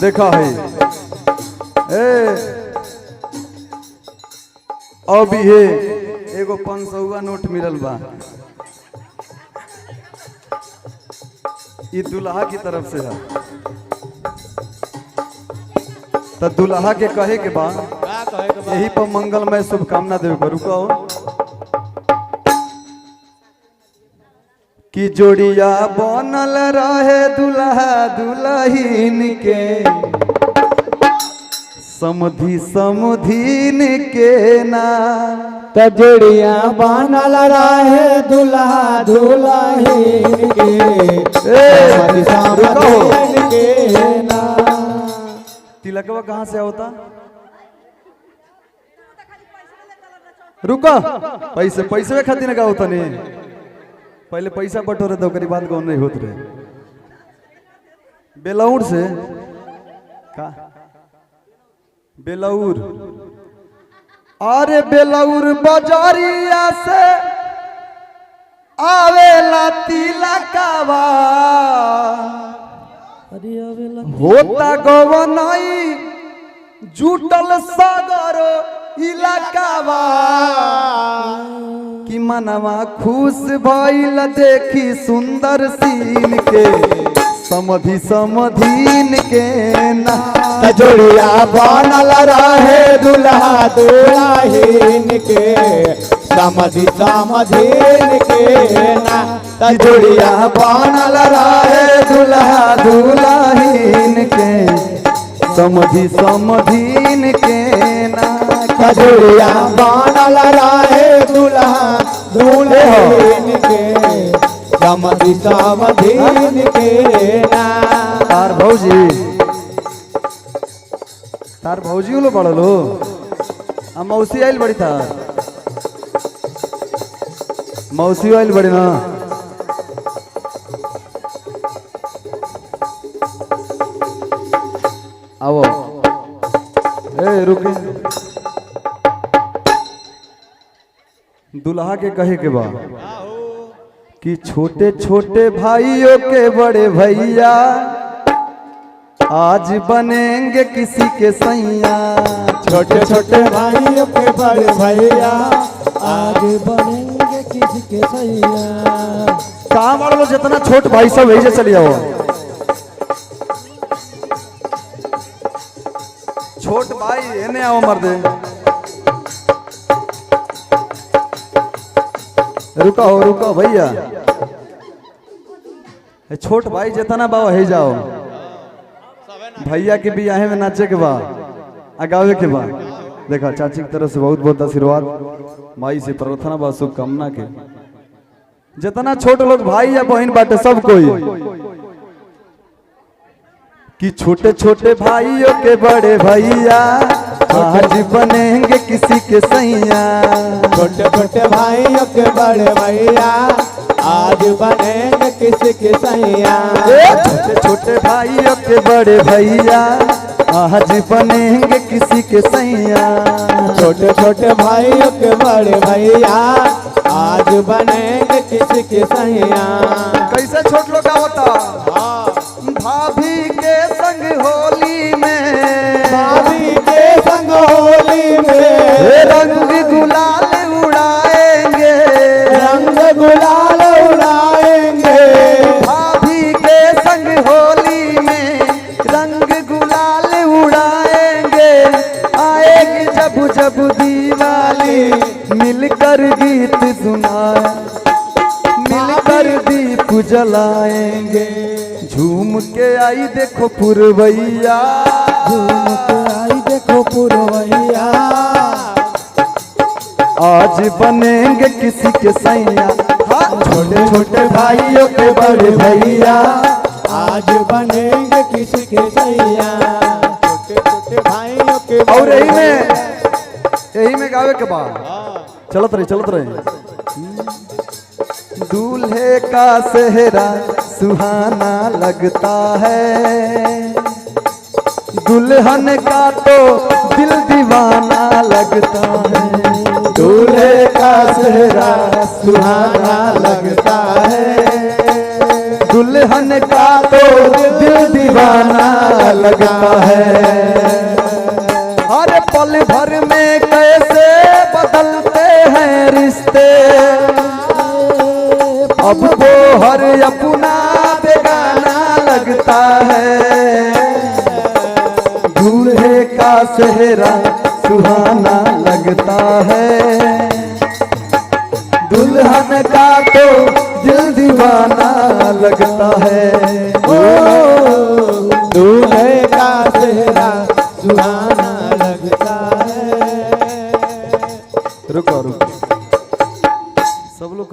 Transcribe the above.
देखा है अभी है एगो 500 नोट मिलल बा ये दुल्हा की तरफ से है तो दुल्हा के कहे के बा यही पर मंगलमय शुभकामना देवे करू कहो कि जोड़िया बनल रहे दुल्हा दुल्हीन के समधी समधीन के ना तो जोड़िया बनल रहे दुल्हा दुल्हीन के समधी समधीन के ना। तिलकवा कहाँ से होता रुका पैसे पैसे खातिर ना का होता नहीं पहले पैसा बटोरे तो करी बात कौन नहीं होत रहे बेलौर से का बेलौर अरे बेलौर बाजारिया से आवेला तिलकवा होता गवनाई जुटल सागर इलाकावा कि मनवा खुश भइल देखी सुंदर सीन के समधी समधीन के ना जोड़िया बनल रहे दुल्हा दुल्हीन के समधी समधीन के ना जोड़िया बनल रहे दुल्हा दुल्हीन के समधी समधीन के ना जोड़िया बनल रहे दुल्हा दुल्हीन के समधी समधीन के ना। तार भौजी लो बड़ो लो आ मौसी आइल बड़ी था मौसी आइल बड़ी ना आओ ए रुके दुल्हा के कहे के बा कि छोटे छोटे भाइयों के बड़े भैया आज बनेंगे किसी के सैया छोटे छोटे भाइयों के बड़े भैया आज बनेंगे किसी के सैया। काम वालों जितना छोट भाई सब ऐसे चली जाओ छोट भाई एने आओ मर्दे रुका भैया छोट भाई जितना बाबा है जाओ भैया के बियाहे में नाचे के बा गावे के बा देखा चाची की तरफ से बहुत बहुत आशीर्वाद माई से प्रार्थना बा शुभकामना के जितना छोटे लोग भाई या बहन बाटे सब कोई कि छोटे छोटे भाइयों के बड़े भैया आज बनेंगे किसी के सैया छोटे छोटे भाइयों के बड़े भैया आज बनेंगे किसी के सैया छोटे छोटे भाइयों के बड़े भैया आज बनेंगे किसी के सैया छोटे छोटे भाइयों के बड़े भैया आज बनेंगे किसी के सैया। कैसे छोट लोग का होता भाभी के संग होली में भाभी के संग होली में रंग गुलाल उड़ाएंगे रंग गुलाल उड़ाएंगे भाभी के संग होली में रंग गुलाल उड़ाएंगे आएगी जब जब दिवाली मिलकर गीत सुनाए मिलकर दीप जलाएंगे झूम के आई देखो पुरवैया झूम के आई देखो पुरवैया आज बनेंगे किसी के सैया छोटे छोटे भाइयों के बड़े भैया आज बनेंगे किसी के सैया। छोटे छोटे भाइयों के और यही में गावे के बाद चलत रहे दूल्हे का सेहरा सुहाना लगता है दुल्हन का तो दिल दीवाना लगता है दूल्हे का सेहरा सुहाना लगता है दुल्हन का तो दिल दिल दीवाना लगता है। हर पल भर में कैसे बदलते हैं रिश्ते, अब वो हर अपना बेगाना लगता है। दूल्हे का चेहरा सुहाना लगता है, दुल्हन का तो दिल दीवाना लगता है।